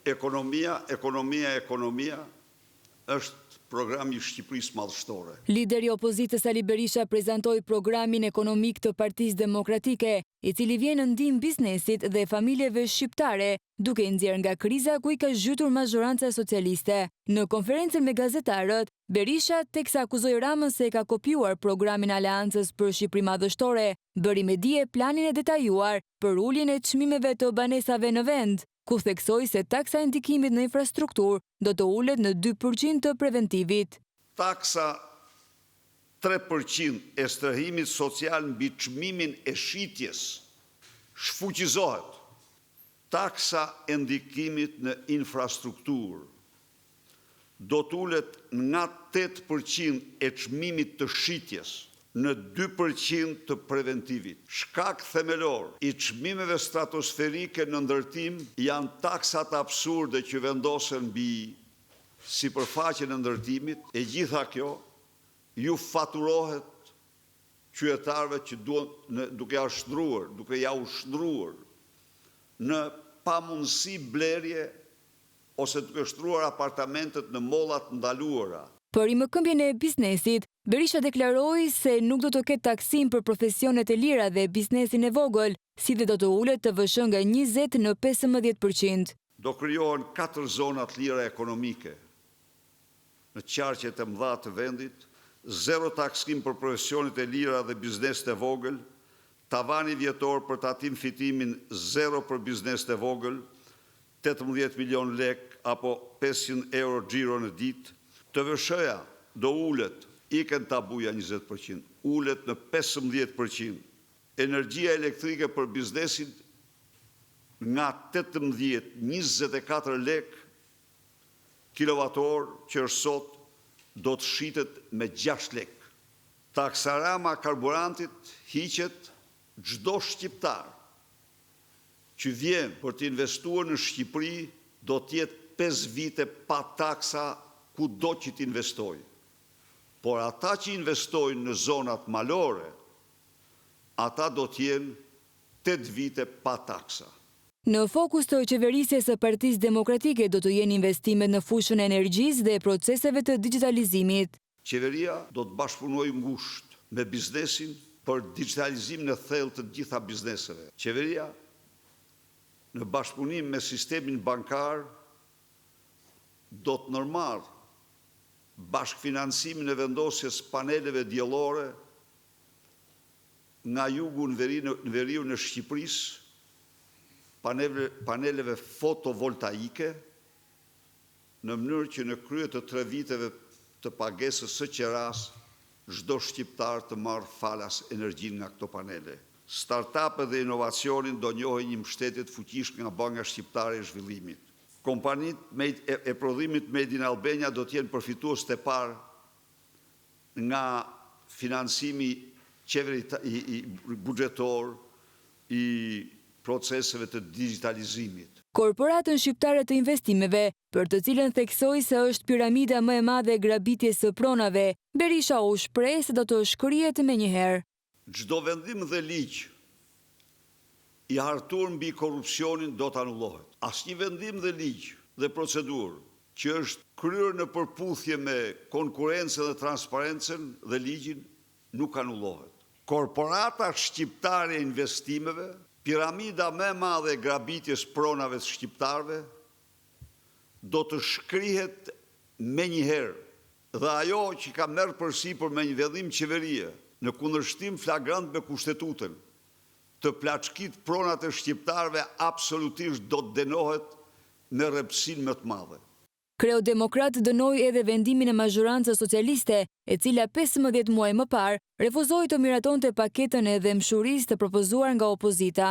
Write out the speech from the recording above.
Ekonomia është programi i Shqipërisë madhështore. Lideri i opozitës Ali Berisha prezantoi programin ekonomik të Partisë Demokratike, i cili vjen në ndihmë biznesit dhe familjeve shqiptare, duke i nxjerrë nga kriza ku i ka zhytur mazhoranca socialiste. Në konferencën me gazetarët, Berisha, teksa akuzoi Ramën se ka kopjuar programin Aleancës për Shqipëri Madhështore, bëri me dije planin e detajuar për uljen e çmimeve të banesave në vend, ku theksoi se taksa e ndikimit në infrastrukturë do të ulet në 2% të preventivit. Taksa 3% e strehimit social mbi çmimin e shitjes shfuqizohet. Taksa e ndikimit në infrastrukturë do të ulet nga 8% e çmimit të shitjes në 2% të preventivit. Shkak themelor i çmimeve stratosferike në ndërtim janë taksat absurde që vendosen mbi sipërfaqen e ndërtimit, e gjitha kjo ju faturohet qytetarëve që duke ja ushtruar në pamundësi blerje ose duke shtruar apartamentet në mollat ndaluara. Për rimëkëmbjen e biznesit, Berisha deklaroi se nuk do të ketë taksim për profesionet e lira dhe biznesin e vogël, si dhe do të ulet të VSH nga 20 në 15%. Do krijohen 4 zona të lira ekonomike në qarqet e mëdha të vendit, 0 taksim për profesionet e lira dhe bizneset e vogël, tavani vjetor për tatim fitimin 0 për bizneset e vogël, 18 milion lek apo 500 euro xhiro në ditë. TVSH-ja do ulet, iken tabuja 20%, ulet në 15%. Energjia elektrike për biznesin nga 18-24 lek kilovator që është sot do të shitet me 6 lek. Taksarama karburantit hiqet çdo shqiptar që vjen për të investuar në Shqipëri do të jetë 5 vite pa taksa kudo që të investojë. Por ata që investojnë në zonat malore, ata do të jenë 8 vite pa taksa. Në fokus të qeverisjes së Partisë Demokratike do të jenë investimet në fushën e energjisë dhe proceseve të digitalizimit. Qeveria do të bashkëpunojë ngushtë me biznesin për digitalizimin e thellë të gjitha bizneseve. Qeveria në bashkëpunim me sistemin bankar do të ndërmarrë bashkëfinancimin e vendosjes paneleve diellore nga jugu në veriun e Shqipërisë, paneleve fotovoltaike, në mënyrë që në krye të 3 viteve të pagesës së qeras, çdo shqiptar të marrë falas energjinë nga këto panele. Startupet dhe inovacionin do njohin një mbështetje të fuqishme nga Banka Shqiptare e Zhvillimit. Kompanitë e prodhimit Made in Albania do të jenë përfitues të parë nga financimi buxhetor i proceseve të digitalizimit. Korporatën shqiptare të investimeve, për të cilën theksoi se është piramida më e madhe e grabitjes së pronave, Berisha u shpreh se do të shkrihet menjëherë. Çdo vendim dhe ligj i hartuar mbi korrupsionin do të anullohet. Asnjë vendim dhe ligj dhe procedurë që është kryer në përputhje me konkurrencën dhe transparencën dhe ligjin nuk anullohet. Korporata shqiptare e investimeve, piramida më e madhe e grabitjes pronave të shqiptarëve, do të shkrihet menjëherë dhe ajo që ka merr përsipër me një vendim qeverie në kundërshtim flagrant me kushtetutën, të plaçkit pronat e shqiptarëve absolutisht do të dënohet me rrepsin më të madhe. Kreu-demokrat dënoi edhe vendimin e mazhorancës socialiste, e cila 15 muaj më parë refuzoi të miratonte paketën e dhëmshurisë të propozuar nga opozita.